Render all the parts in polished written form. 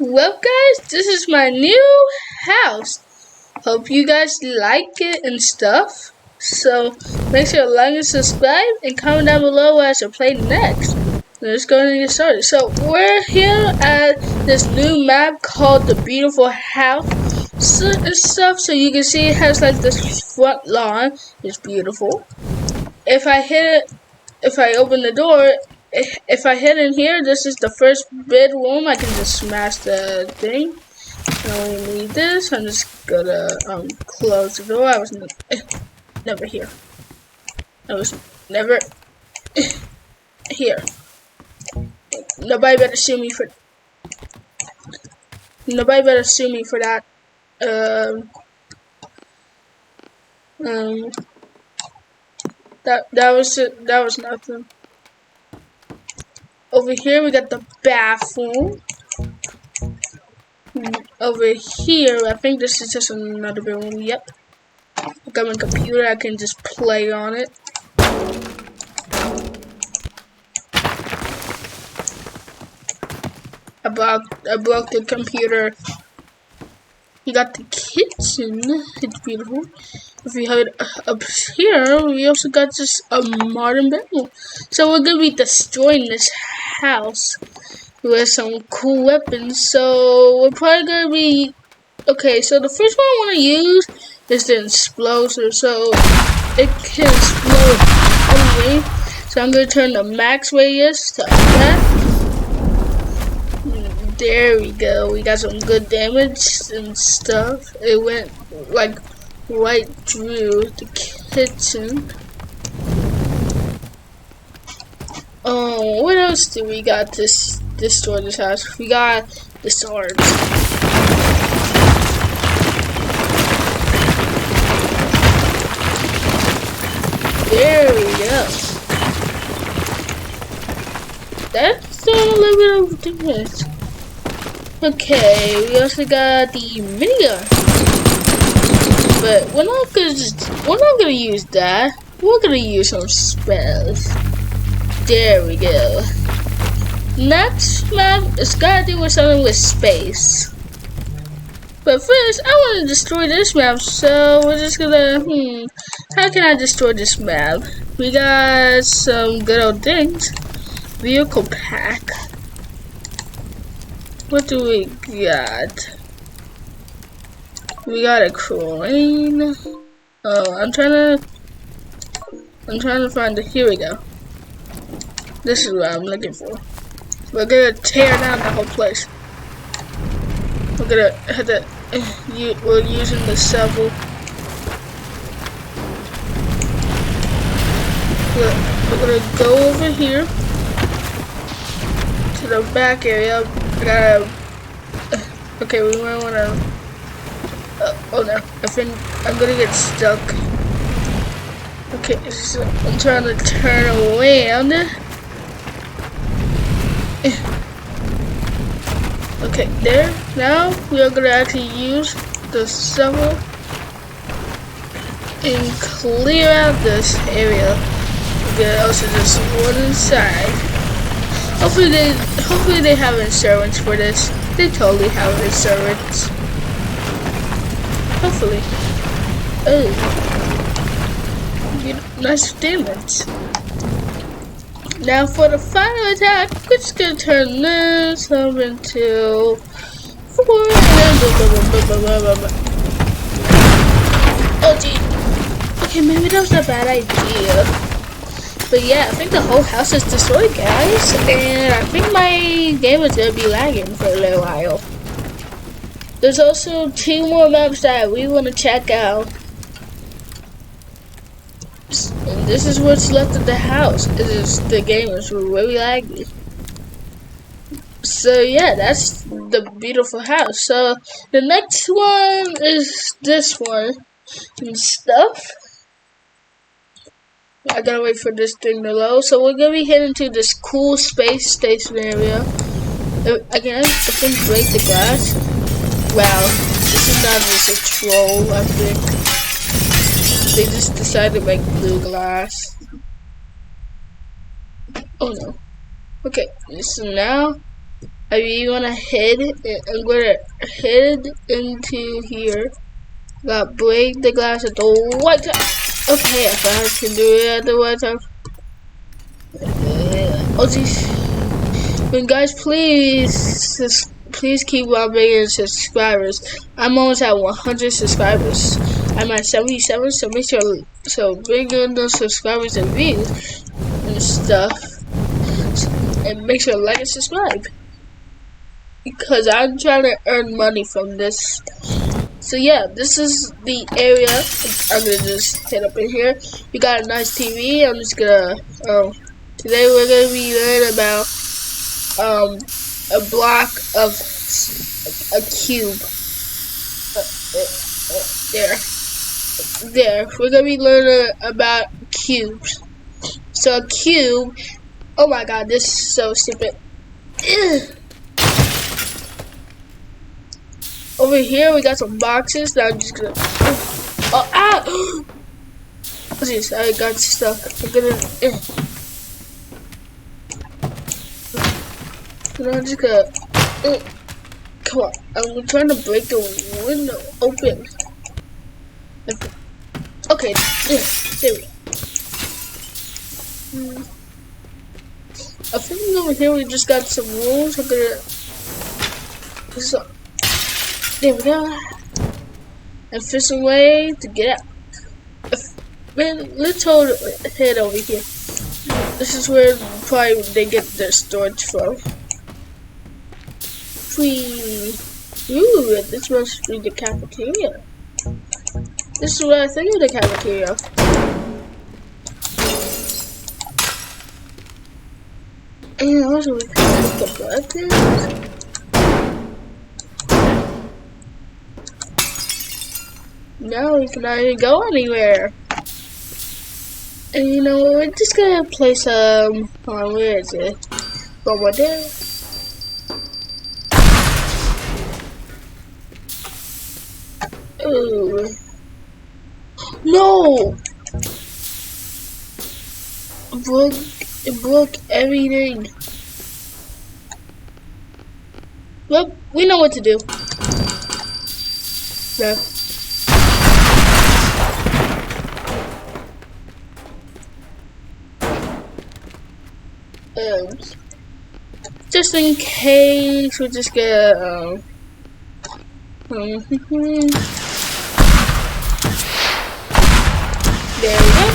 Well guys, this is my new house. Hope you guys like it and stuff. So make sure to like and subscribe and comment down below what I should play next. Let's go and get started. So we're here at this new map called the Beautiful House and stuff. So you can see it has like this front lawn. It's beautiful. If I open the door, if I hit in here, this is the first bedroom. I can just smash the thing. I only need this. I'm just gonna close the door. I was never here. I was never here. Nobody better sue me for. Nobody better sue me for that. That was nothing. Over here we got the bathroom. Over here, I think this is just another bedroom. Yep. I got my computer. I can just play on it. I broke the computer. You got the kitchen. It's beautiful. If we have it up here, we also got just a modern bedroom. So we're gonna be destroying this house with some cool weapons. So we're probably gonna be okay. So the first one I want to use is the exploser, so it can explode anyway. So I'm gonna turn the max radius to that. There we go. We got some good damage and stuff. It went like right through the kitchen. What else do we got to destroy this house? We got the swords. There we go. That's doing a little bit of damage. Okay, we also got the minigun. But we're not gonna use that. We're gonna use some spells. There we go. Next map is gotta do with something with space. But first, I want to destroy this map, so we're just gonna how can I destroy this map? We got some good old things. Vehicle pack. What do we got? We got a crane. Oh, I'm trying to find it. Here we go. This is what I'm looking for. We're gonna tear down the whole place. We're gonna have to. We're using the shovel. We're gonna go over here to the back area. I gotta. Okay, we might wanna. Oh no! I think I'm gonna get stuck. Okay, so I'm trying to turn around. Okay, there. Now we are gonna actually use the shovel and clear out this area. We're gonna also just run inside. Hopefully they have insurance for this. They totally have insurance. Hopefully. Oh. Nice damage. Now for the final attack, we're just gonna turn this up into 4. Oh gee. Okay, maybe that was a bad idea. But yeah, I think the whole house is destroyed, guys. And I think my game is gonna be lagging for a little while. There's also 2 more maps that we want to check out. And this is what's left of the house. The game is really laggy. So yeah, that's the beautiful house. So the next one is this one and stuff. I gotta wait for this thing to load. So we're gonna be heading to this cool space station area. Again, I think break the glass. Wow, this is not just a troll, I think. They just decided to make blue glass. Oh no. Okay, so now I wanna head. I'm gonna head into here. Gotta break the glass at the white time. Okay, if I can do it at the white time. Oh jeez. And guys, please keep on bringing subscribers. I'm almost at 100 subscribers. I'm at 77, so make sure bring in those subscribers and views and stuff, and make sure to like and subscribe because I'm trying to earn money from this. So yeah, this is the area. I'm gonna just head up in here. We got a nice TV. I'm just gonna today we're gonna be learning about a block of a cube. There. We're gonna be learning about cubes. So a cube. Oh my god, this is so stupid. Over here we got some boxes that I'm just gonna. Oh, ah! Oh, jeez, I got stuck. I'm gonna. I'm just gonna. Come on, I'm trying to break the window open. Okay, there we go. I think over here we just got some rules. I'm gonna. So, there we go. And find some way to get out. Man, let's head over here. This is where probably they get their storage from. Ooh, this must be the cafeteria. This is what I think of the cafeteria. And also we can hit the buttons. No, we cannot even go anywhere. And you know, we're just gonna play some. Where is it? One more there. Ooh. No! It broke everything. Well, we know what to do. No. Just in case, we're just gonna there we go.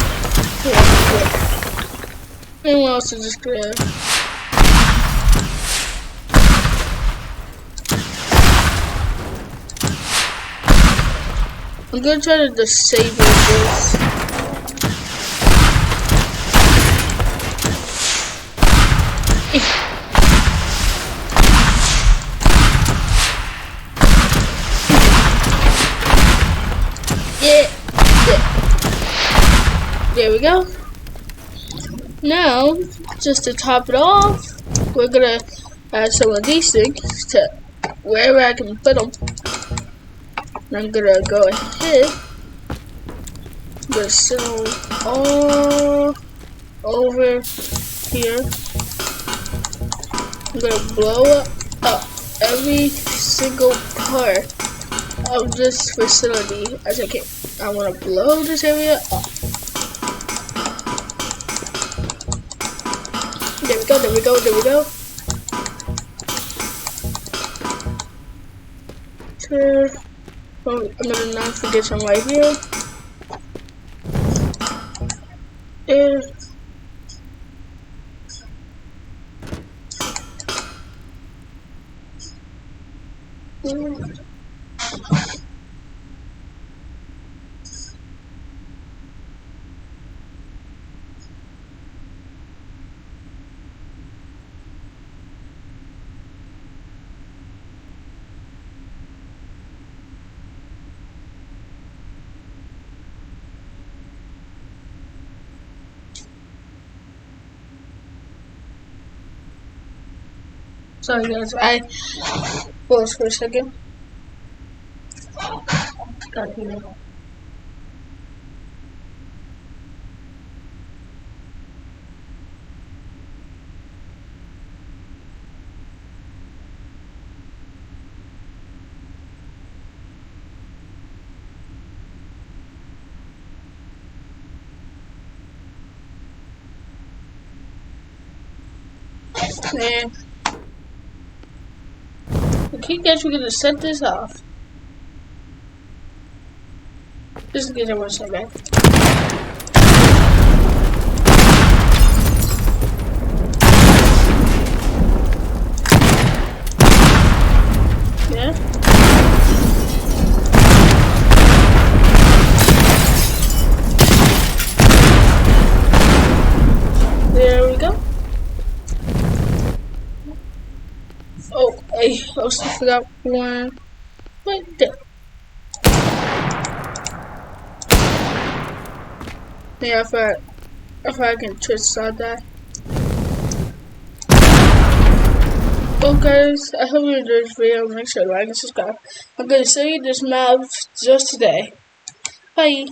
And we're also just gonna I'm gonna try to disable this. There we go. Now, just to top it off, we're gonna add some of these things to wherever I can put them. And I'm gonna go ahead. I'm gonna sit them all over here. I'm gonna blow up every single part of this facility as I can. I want to blow this area up. There we go, there we go, there we go. Sure. Oh, I'm gonna not forget some right here. There. Sorry guys, I paused for a second. And okay, guys, we're gonna set this off. Just in case I want to say back. Yeah. There we go. Oh, I also forgot one right there. Yeah, if I can twist on that. Well guys, I hope you enjoyed this video. Make sure to like and subscribe. I'm gonna show you this map just today. Bye.